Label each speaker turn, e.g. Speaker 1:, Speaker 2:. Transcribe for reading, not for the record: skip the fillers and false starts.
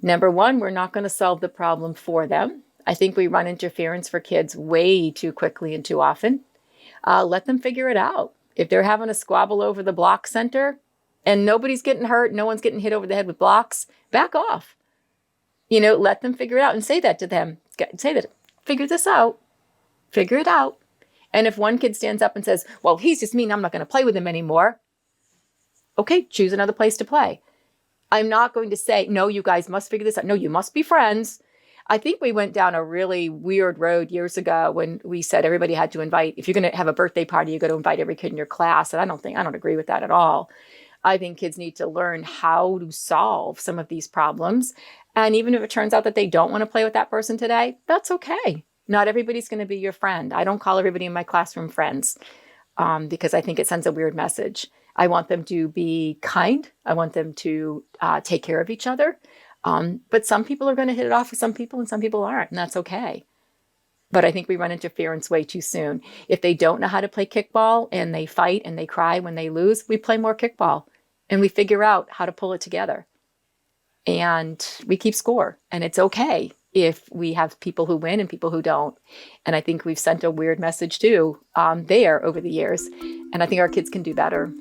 Speaker 1: Number one, we're not going to solve the problem for them. I think we run interference for kids way too quickly and too often. Let them figure it out. If they're having a squabble over the block center and nobody's getting hurt, no one's getting hit over the head with blocks, back off. Let them figure it out and say that to them. Say that, figure this out, figure it out. And if one kid stands up and says, well, he's just mean, I'm not going to play with him anymore. Okay, choose another place to play. I'm not going to say, no, you guys must figure this out. No, you must be friends. I think we went down a really weird road years ago when we said everybody had to invite, if you're going to have a birthday party, you got to invite every kid in your class. And I don't agree with that at all. I think kids need to learn how to solve some of these problems. And even if it turns out that they don't want to play with that person today, that's okay. Not everybody's going to be your friend. I don't call everybody in my classroom friends because I think it sends a weird message. I want them to be kind. I want them to take care of each other. But some people are going to hit it off with some people and some people aren't, and that's okay. But I think we run interference way too soon. If they don't know how to play kickball and they fight and they cry when they lose, we play more kickball and we figure out how to pull it together. And we keep score. And it's okay if we have people who win and people who don't. And I think we've sent a weird message too there over the years. And I think our kids can do better.